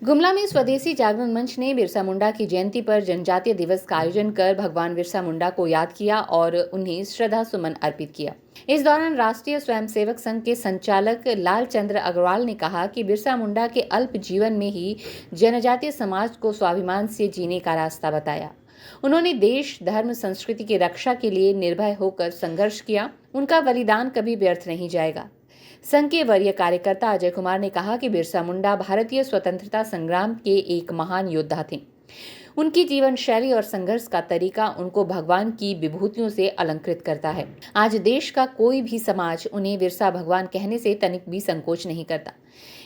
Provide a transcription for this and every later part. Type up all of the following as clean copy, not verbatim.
गुमला में स्वदेशी जागरण मंच ने बिरसा मुंडा की जयंती पर जनजातीय दिवस का आयोजन कर भगवान बिरसा मुंडा को याद किया और उन्हें श्रद्धा सुमन अर्पित किया। इस दौरान राष्ट्रीय स्वयंसेवक संघ के संचालक लालचंद्र अग्रवाल ने कहा कि बिरसा मुंडा के अल्प जीवन में ही जनजातीय समाज को स्वाभिमान से जीने का रास्ता बताया। उन्होंने देश, धर्म, संस्कृति की रक्षा के लिए निर्भय होकर संघर्ष किया। उनका बलिदान कभी व्यर्थ नहीं जाएगा। संघ के वरीय कार्यकर्ता अजय कुमार ने कहा कि बिरसा मुंडा भारतीय स्वतंत्रता संग्राम के एक महान योद्धा थे। उनकी जीवन शैली और संघर्ष का तरीका उनको भगवान की विभूतियों से अलंकृत करता है। आज देश का कोई भी समाज उन्हें बिरसा भगवान कहने से तनिक भी संकोच नहीं करता।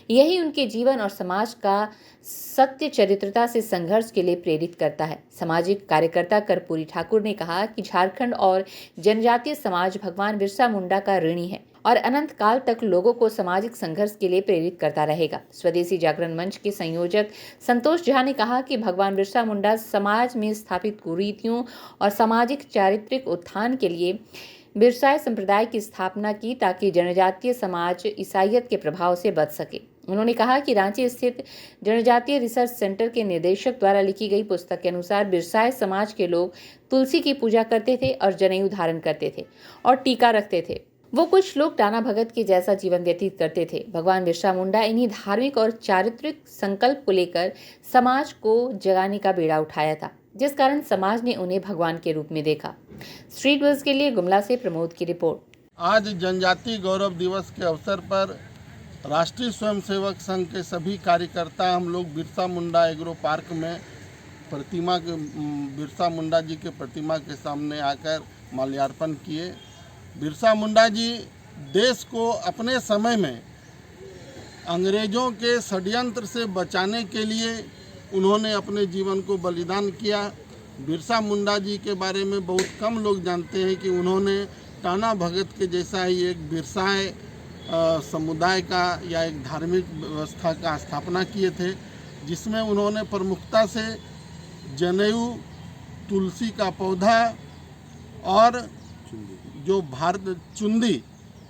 यही उनके जीवन और समाज का सत्य चरित्रता से संघर्ष के लिए प्रेरित करता है। सामाजिक कार्यकर्ता कर्पूरी ठाकुर ने कहा कि झारखंड और जनजातीय समाज भगवान बिरसा मुंडा का ऋणी है और अनंत काल तक लोगों को सामाजिक संघर्ष के लिए प्रेरित करता रहेगा। स्वदेशी जागरण मंच के संयोजक संतोष झा ने कहा कि भगवान बिरसा मुंडा समाज में स्थापित कुरीतियों और सामाजिक चारित्रिक उत्थान के लिए बिरसाई संप्रदाय की स्थापना की ताकि जनजातीय समाज ईसाईयत के प्रभाव से बच सके। उन्होंने कहा कि रांची स्थित जनजातीय रिसर्च सेंटर के निदेशक द्वारा लिखी गई पुस्तक के अनुसार बिरसाई समाज के लोग तुलसी की पूजा करते थे और जनेऊ धारण करते थे और टीका रखते थे। वो कुछ लोग टाना भगत के जैसा जीवन व्यतीत करते थे। भगवान बिरसा मुंडा इन्हीं धार्मिक और चारित्रिक संकल्प को लेकर समाज को जगाने का बीड़ा उठाया था, जिस कारण समाज ने उन्हें भगवान के रूप में देखा। स्ट्रीट न्यूज़ के लिए गुमला से प्रमोद की रिपोर्ट। आज जनजातीय गौरव दिवस के अवसर पर राष्ट्रीय स्वयंसेवक संघ के सभी कार्यकर्ता हम लोग बिरसा मुंडा एग्रो पार्क में बिरसा मुंडा जी के प्रतिमा के सामने आकर माल्यार्पण किए। बिरसा मुंडा जी देश को अपने समय में अंग्रेज़ों के षड्यंत्र से बचाने के लिए उन्होंने अपने जीवन को बलिदान किया। बिरसा मुंडा जी के बारे में बहुत कम लोग जानते हैं कि उन्होंने टाना भगत के जैसा ही एक बिरसाई समुदाय का या एक धार्मिक व्यवस्था का स्थापना किए थे, जिसमें उन्होंने प्रमुखता से जनेऊ, तुलसी का पौधा और जो चुंदी,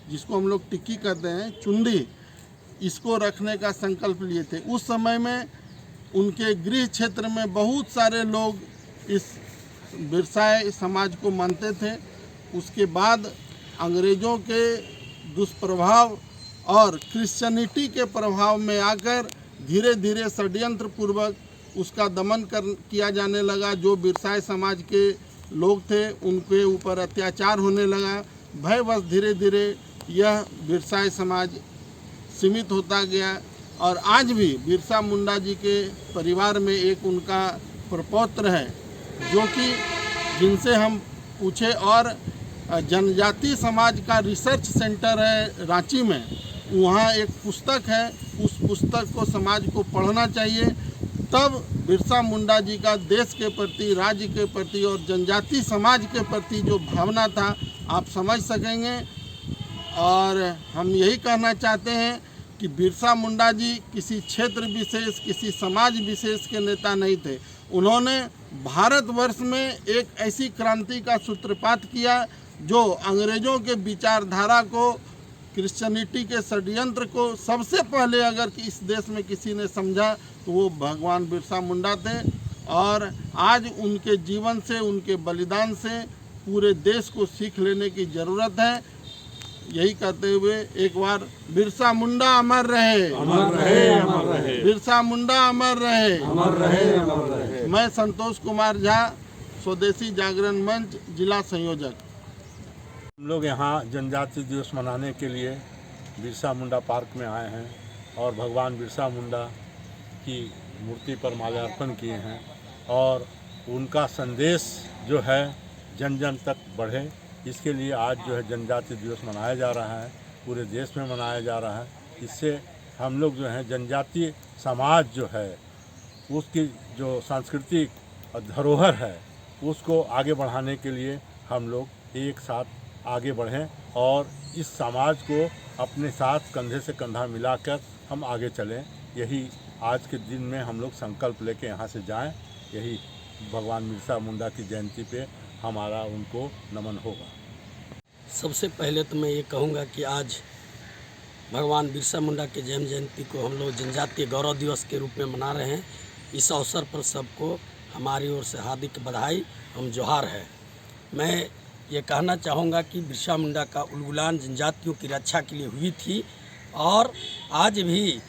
जिसको हम लोग टिक्की कहते हैं, चुंदी, इसको रखने का संकल्प लिए थे। उस समय में उनके गृह क्षेत्र में बहुत सारे लोग इस बिरसाई समाज को मानते थे। उसके बाद अंग्रेज़ों के दुष्प्रभाव और क्रिश्चियनिटी के प्रभाव में आकर धीरे धीरे षड्यंत्र पूर्वक उसका दमन किया जाने लगा। जो बिरसाई समाज के लोग थे उनके ऊपर अत्याचार होने लगा। भयवश धीरे धीरे यह बिरसाई समाज सीमित होता गया और आज भी बिरसा मुंडा जी के परिवार में एक उनका प्रपौत्र है जो कि जिनसे हम पूछे, और जनजातीय समाज का रिसर्च सेंटर है रांची में, वहाँ एक पुस्तक है। उस पुस्तक को समाज को पढ़ना चाहिए, तब बिरसा मुंडा जी का देश के प्रति, राज्य के प्रति और जनजातीय समाज के प्रति जो भावना था आप समझ सकेंगे। और हम यही कहना चाहते हैं कि बिरसा मुंडा जी किसी क्षेत्र विशेष, किसी समाज विशेष के नेता नहीं थे। उन्होंने भारतवर्ष में एक ऐसी क्रांति का सूत्रपात किया जो अंग्रेज़ों के विचारधारा को, क्रिश्चियनिटी के षड्यंत्र को सबसे पहले अगर इस देश में किसी ने समझा तो वो भगवान बिरसा मुंडा थे। और आज उनके जीवन से, उनके बलिदान से पूरे देश को सीख लेने की ज़रूरत है। यही कहते हुए एक बार बिरसा मुंडा अमर रहे, अमर रहे, अमर रहे, बिरसा मुंडा अमर रहे, अमर रहे, अमर रहे। मैं संतोष कुमार झा, स्वदेशी जागरण मंच, जिला संयोजक। हम लोग यहाँ जनजातीय दिवस मनाने के लिए बिरसा मुंडा पार्क में आए हैं और भगवान बिरसा मुंडा की मूर्ति पर माल्यार्पण किए हैं और उनका संदेश जो है जन जन तक बढ़े, इसके लिए आज जो है जनजातीय दिवस मनाया जा रहा है, पूरे देश में मनाया जा रहा है। इससे हम लोग जो है जनजातीय समाज जो है उसकी जो सांस्कृतिक धरोहर है उसको आगे बढ़ाने के लिए हम लोग एक साथ आगे बढ़ें और इस समाज को अपने साथ कंधे से कंधा मिलाकर हम आगे चलें। यही आज के दिन में हम लोग संकल्प लेके यहाँ से जाएं। यही भगवान बिरसा मुंडा की जयंती पे हमारा उनको नमन होगा। सबसे पहले तो मैं ये कहूँगा कि आज भगवान बिरसा मुंडा के जन्म जयंती को हम लोग जनजातीय गौरव दिवस के रूप में मना रहे हैं। इस अवसर पर सबको हमारी ओर से हार्दिक बधाई हम जोहार है। मैं ये कहना चाहूँगा कि बिरसा मुंडा का उलगुलान जनजातियों की रक्षा के लिए हुई थी और आज भी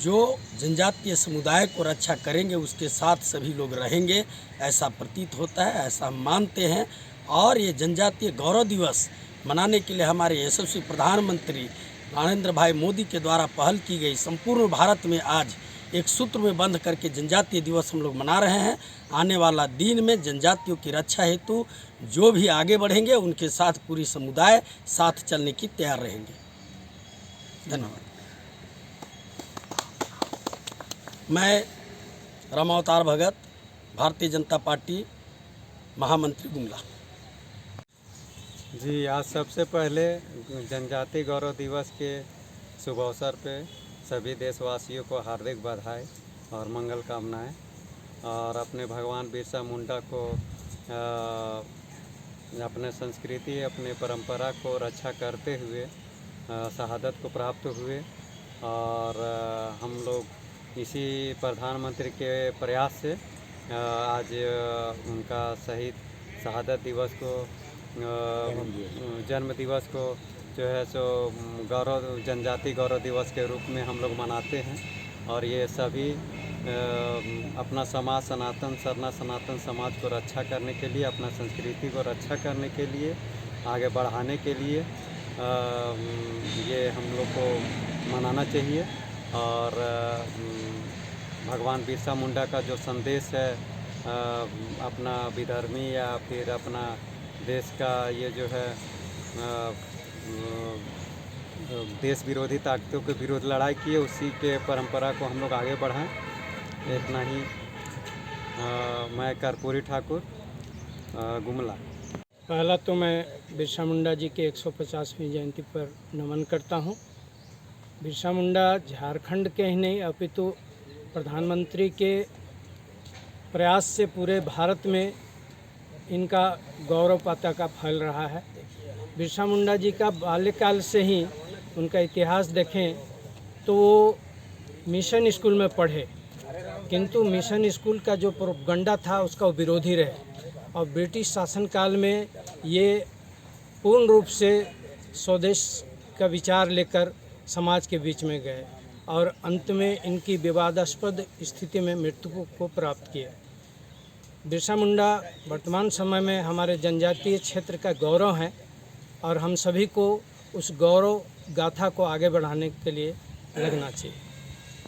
जो जनजातीय समुदाय को रक्षा करेंगे उसके साथ सभी लोग रहेंगे, ऐसा प्रतीत होता है, ऐसा हम मानते हैं। और ये जनजातीय गौरव दिवस मनाने के लिए हमारे यशस्वी प्रधानमंत्री नरेंद्र भाई मोदी के द्वारा पहल की गई संपूर्ण भारत में आज एक सूत्र में बंध करके जनजातीय दिवस हम लोग मना रहे हैं। आने वाला दिन में जनजातियों की रक्षा हेतु जो भी आगे बढ़ेंगे उनके साथ पूरी समुदाय साथ चलने की तैयार रहेंगे। धन्यवाद। मैं रामावतार भगत, भारतीय जनता पार्टी महामंत्री गुमला। जी, आज सबसे पहले जनजातीय गौरव दिवस के शुभ अवसर पे सभी देशवासियों को हार्दिक बधाई और मंगल कामनाएं। और अपने भगवान बिरसा मुंडा को अपने संस्कृति, अपने परंपरा को रक्षा करते हुए शहादत को प्राप्त हुए और हम लोग इसी प्रधानमंत्री के प्रयास से आज उनका शहादत दिवस को जन्म दिवस को जो है सो जनजातीय गौरव दिवस के रूप में हम लोग मनाते हैं। और ये सभी अपना समाज सनातन समाज को रक्षा करने के लिए, अपना संस्कृति को रक्षा करने के लिए, आगे बढ़ाने के लिए ये हम लोग को मनाना चाहिए। और भगवान बिरसा मुंडा का जो संदेश है अपना विधर्मी या फिर अपना देश का ये जो है देश विरोधी ताकतों के विरुद्ध लड़ाई की है, उसी के परंपरा को हम लोग आगे बढ़ाएं। इतना ही। मैं कर्पूरी ठाकुर, गुमला। पहला तो मैं बिरसा मुंडा जी के 150वीं जयंती पर नमन करता हूं। बिरसा मुंडा झारखंड के ही नहीं अपितु प्रधानमंत्री के प्रयास से पूरे भारत में इनका गौरव पताका फैल रहा है। बिरसा मुंडा जी का बाल्यकाल से ही उनका इतिहास देखें तो वो मिशन स्कूल में पढ़े, किंतु मिशन स्कूल का जो प्रोपगंडा था उसका वो विरोधी रहे और ब्रिटिश शासनकाल में ये पूर्ण रूप से स्वदेश का विचार लेकर समाज के बीच में गए और अंत में इनकी विवादास्पद स्थिति में मृत्यु को प्राप्त किया। बिरसा मुंडा वर्तमान समय में हमारे जनजातीय क्षेत्र का गौरव है और हम सभी को उस गौरव गाथा को आगे बढ़ाने के लिए लगना चाहिए।